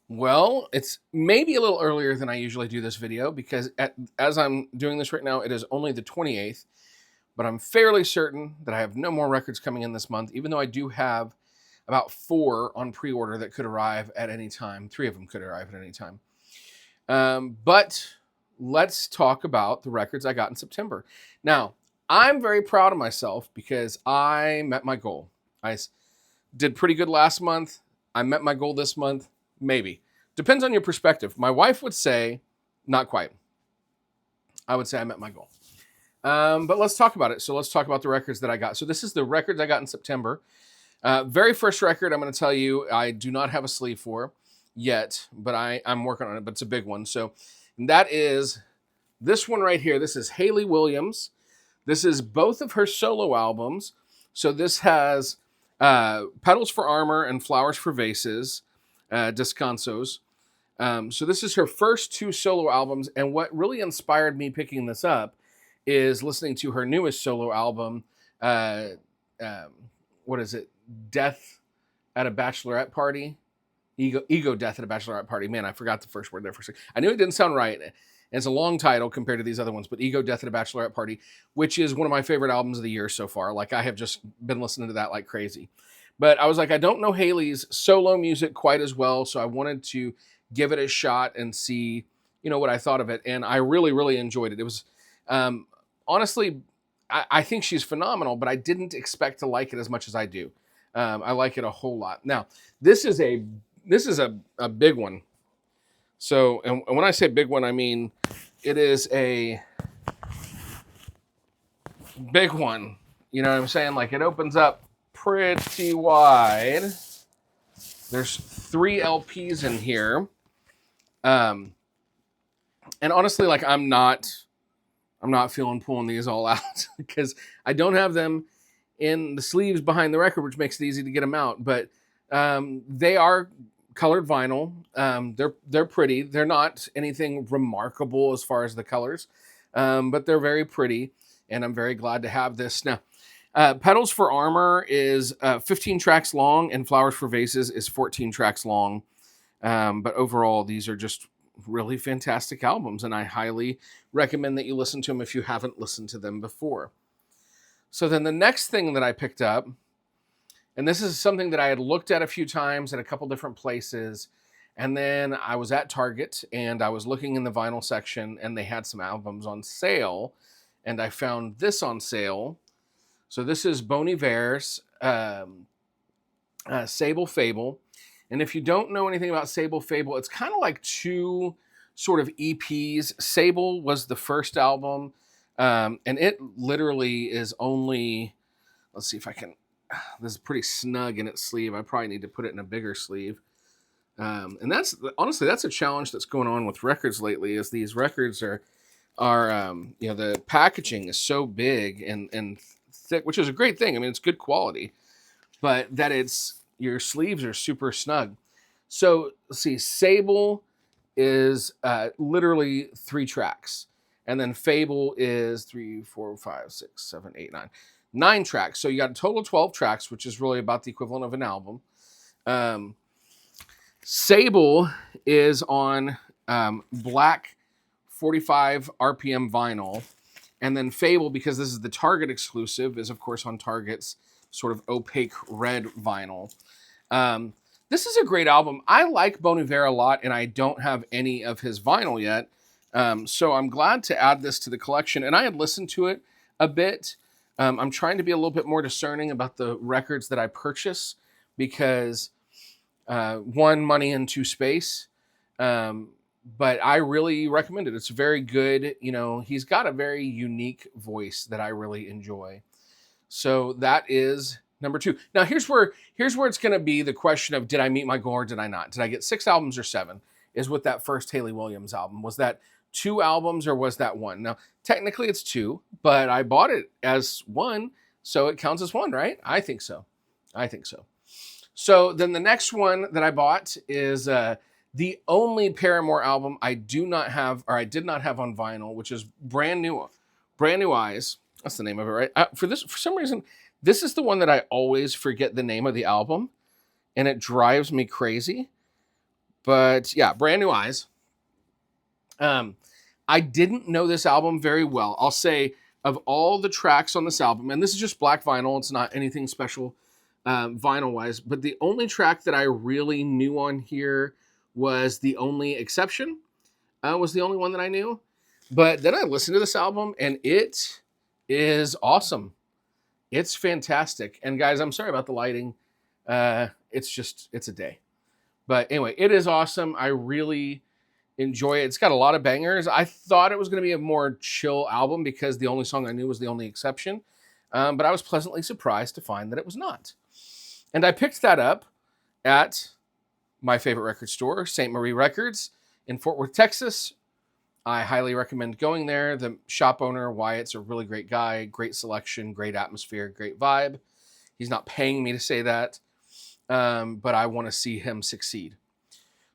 Well, it's maybe a little earlier than I usually do this video because as I'm doing this right now, it is only the 28th, but I'm fairly certain that I have no more records coming in this month, even though I do have about 4 on pre-order that could arrive at any time. 3 of them could arrive at any time. But let's talk about the records I got in September. Now, I'm very proud of myself because I met my goal. Did pretty good last month. I met my goal this month. Maybe. Depends on your perspective. My wife would say, not quite. I would say I met my goal. But let's talk about it. So let's talk about the records that I got. So this is the records I got in September. Very first record I'm going to tell you I do not have a sleeve for yet, but I'm working on it, but it's a big one. So that is this one right here. This is Hayley Williams. This is both of her solo albums. So this has Petals for Armor and Flowers for Vases, Descansos. So this is her first 2 solo albums, and what really inspired me picking this up is listening to her newest solo album. Uh, what is it? Death at a Bachelorette Party. Ego Death at a Bachelorette Party. Man, I forgot the first word there for a second. I knew it didn't sound right. It's a long title compared to these other ones, but Ego Death at a Bachelorette Party, which is one of my favorite albums of the year so far. Like, I have just been listening to that like crazy. But I was like, I don't know Hayley's solo music quite as well, so I wanted to give it a shot and see, what I thought of it. And I really, really enjoyed it. It was, honestly, I think she's phenomenal, but I didn't expect to like it as much as I do. I like it a whole lot. Now, this is a big one. So, and when I say big one, I mean it is a big one. You know what I'm saying? Like, it opens up pretty wide. There's 3 LPs in here. And honestly, like, I'm not feeling pulling these all out because I don't have them in the sleeves behind the record, which makes it easy to get them out. But they are colored vinyl. They're pretty. They're not anything remarkable as far as the colors, but they're very pretty, and I'm very glad to have this. Now, Petals for Armor is 15 tracks long, and Flowers for Vases is 14 tracks long. But overall, these are just really fantastic albums, and I highly recommend that you listen to them if you haven't listened to them before. So then the next thing that I picked up, and this is something that I had looked at a few times at a couple different places, and then I was at Target and I was looking in the vinyl section and they had some albums on sale, and I found this on sale. So this is Bon Iver's Sable Fable. And if you don't know anything about Sable Fable, it's kind of like 2 sort of EPs. Sable was the first album, and it literally is only, let's see if I can, this is pretty snug in its sleeve. I probably need to put it in a bigger sleeve. And that's, honestly, that's a challenge that's going on with records lately, is these records are the packaging is so big and thick, which is a great thing. I mean, it's good quality, but that your sleeves are super snug. So let's see, Sable is literally 3 tracks. And then Fable is 3, 4, 5, 6, 7, 8, 9. 9 tracks. So you got a total of 12 tracks, which is really about the equivalent of an album. Sable is on black 45 RPM vinyl. And then Fable, because this is the Target exclusive, is of course on Target's sort of opaque red vinyl. This is a great album. I like Bon Iver a lot, and I don't have any of his vinyl yet. So I'm glad to add this to the collection. And I had listened to it a bit. I'm trying to be a little bit more discerning about the records that I purchase because, 1, money, and 2, space. But I really recommend it. It's very good. He's got a very unique voice that I really enjoy. So that is number 2. Now here's where it's going to be the question of, did I meet my goal or did I not? Did I get 6 albums or 7? Is with that first Hayley Williams album. Was that 2 albums or was that 1? Now technically it's 2, but I bought it as 1, so it counts as 1, right? I think so. So then the next one that I bought is the only Paramore album I did not have on vinyl, which is Brand New Eyes. That's the name of it, right? For some reason, this is the one that I always forget the name of the album, and it drives me crazy. But yeah, Brand New Eyes. I didn't know this album very well. I'll say of all the tracks on this album, and this is just black vinyl, it's not anything special vinyl wise, but the only track that I really knew on here was The Only Exception, was the only one that I knew. But then I listened to this album and it is awesome. It's fantastic. And guys, I'm sorry about the lighting. It's a day. But anyway, it is awesome. I really enjoy it. It's got a lot of bangers. I thought it was going to be a more chill album because the only song I knew was The Only Exception. But I was pleasantly surprised to find that it was not. And I picked that up at my favorite record store, St. Marie Records in Fort Worth, Texas. I highly recommend going there. The shop owner, Wyatt's a really great guy, great selection, great atmosphere, great vibe. He's not paying me to say that, but I want to see him succeed.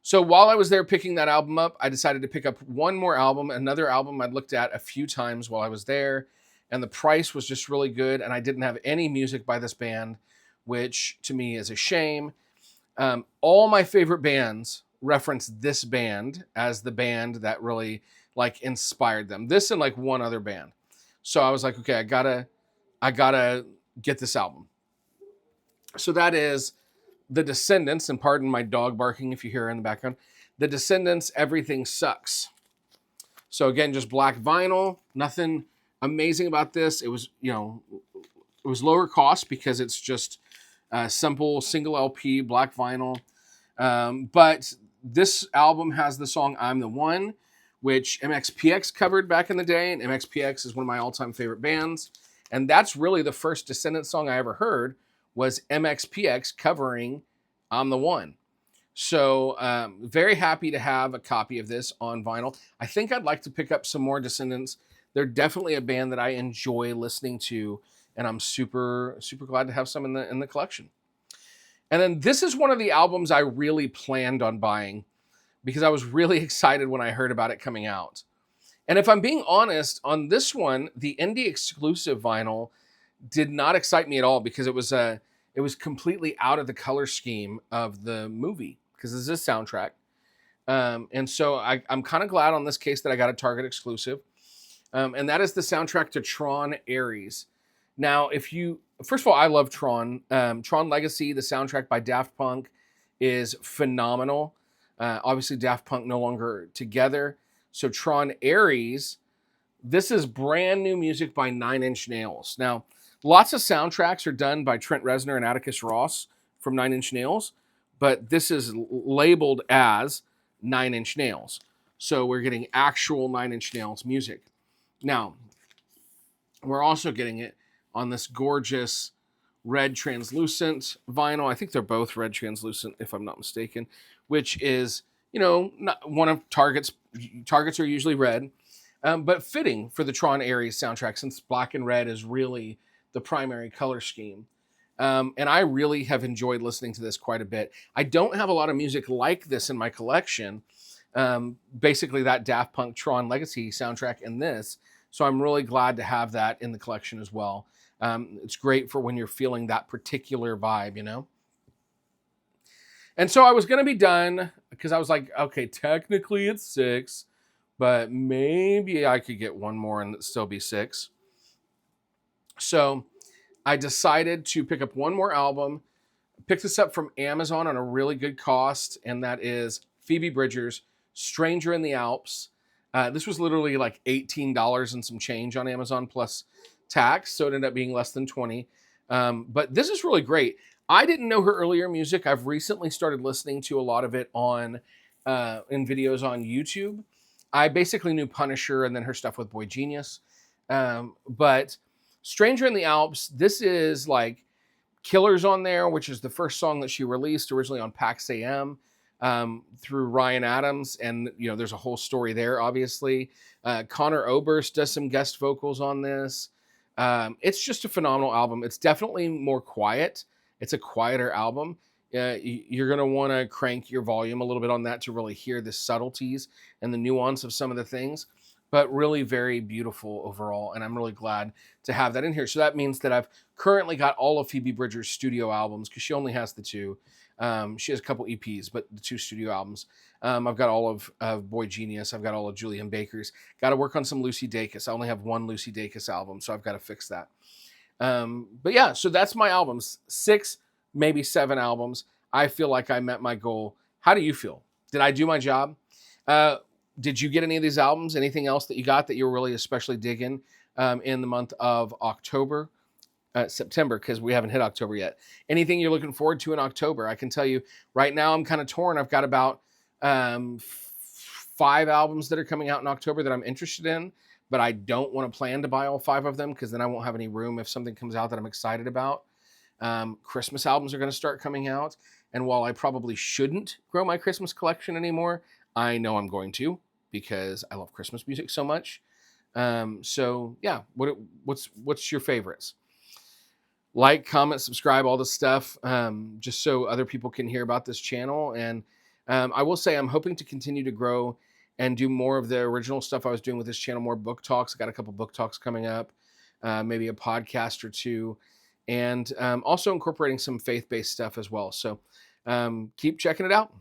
So while I was there picking that album up, I decided to pick up one more album, another album I'd looked at a few times while I was there, and the price was just really good, and I didn't have any music by this band, which to me is a shame. All my favorite bands reference this band as the band that really like inspired them. This and like one other band. So I was like, okay, I gotta get this album. So that is The Descendants, and pardon my dog barking if you hear her in the background. The Descendants, Everything Sucks. So again, just black vinyl, nothing amazing about this. It was, it was lower cost because it's just simple single LP, black vinyl. But this album has the song I'm the One, which MXPX covered back in the day. And MXPX is one of my all-time favorite bands. And that's really the first Descendants song I ever heard was MXPX covering I'm the One. So very happy to have a copy of this on vinyl. I think I'd like to pick up some more Descendants. They're definitely a band that I enjoy listening to, and I'm super, super glad to have some in the collection. And then this is one of the albums I really planned on buying because I was really excited when I heard about it coming out. And if I'm being honest, on this one, the indie exclusive vinyl did not excite me at all because it was completely out of the color scheme of the movie because this is a soundtrack. And so I'm kind of glad on this case that I got a Target exclusive. And that is the soundtrack to Tron Ares. Now, first of all, I love Tron. Tron Legacy, the soundtrack by Daft Punk, is phenomenal. Obviously, Daft Punk no longer together. So Tron Ares, this is brand new music by Nine Inch Nails. Now, lots of soundtracks are done by Trent Reznor and Atticus Ross from Nine Inch Nails, but this is labeled as Nine Inch Nails. So we're getting actual Nine Inch Nails music. Now, we're also getting it on this gorgeous red translucent vinyl. I think they're both red translucent, if I'm not mistaken, which is, not one of Target's. Targets are usually red, but fitting for the Tron Ares soundtrack since black and red is really the primary color scheme. And I really have enjoyed listening to this quite a bit. I don't have a lot of music like this in my collection. Basically that Daft Punk Tron Legacy soundtrack and this. So I'm really glad to have that in the collection as well. It's great for when you're feeling that particular vibe, And so I was going to be done because I was like, okay, technically it's 6, but maybe I could get one more and still be 6. So I decided to pick up one more album, pick this up from Amazon on a really good cost, and that is Phoebe Bridgers' Stranger in the Alps. This was literally like $18 and some change on Amazon plus tax, so it ended up being less than 20. But this is really great. I didn't know her earlier music. I've recently started listening to a lot of it in videos on YouTube. I basically knew Punisher and then her stuff with Boy Genius. But Stranger in the Alps, this is like Killers on there, which is the first song that she released originally on Pax AM through Ryan Adams. And, there's a whole story there, obviously. Connor Oberst does some guest vocals on this. It's just a phenomenal album. It's definitely more quiet. It's a quieter album. You're going to want to crank your volume a little bit on that to really hear the subtleties and the nuance of some of the things, but really very beautiful overall. And I'm really glad to have that in here. So that means that I've currently got all of Phoebe Bridgers' studio albums because she only has the 2. She has a couple EPs, but the 2 studio albums. I've got all of Boy Genius. I've got all of Julian Baker's. Got to work on some Lucy Dacus. I only have 1 Lucy Dacus album, so I've got to fix that. But yeah, so that's my albums. 6, maybe 7 albums. I feel like I met my goal. How do you feel? Did I do my job? Did you get any of these albums? Anything else that you got that you were really especially digging in the month of October? September, because we haven't hit October yet. Anything you're looking forward to in October? I can tell you right now I'm kind of torn. I've got about 5 albums that are coming out in October that I'm interested in, but I don't want to plan to buy all 5 of them because then I won't have any room if something comes out that I'm excited about. Christmas albums are going to start coming out, and while I probably shouldn't grow my Christmas collection anymore, I know I'm going to because I love Christmas music so much. So yeah, what's your favorites? Like, comment, subscribe, all this stuff, just so other people can hear about this channel. And I will say I'm hoping to continue to grow and do more of the original stuff I was doing with this channel, more book talks. I got a couple book talks coming up, maybe a podcast or 2, and also incorporating some faith-based stuff as well. So keep checking it out.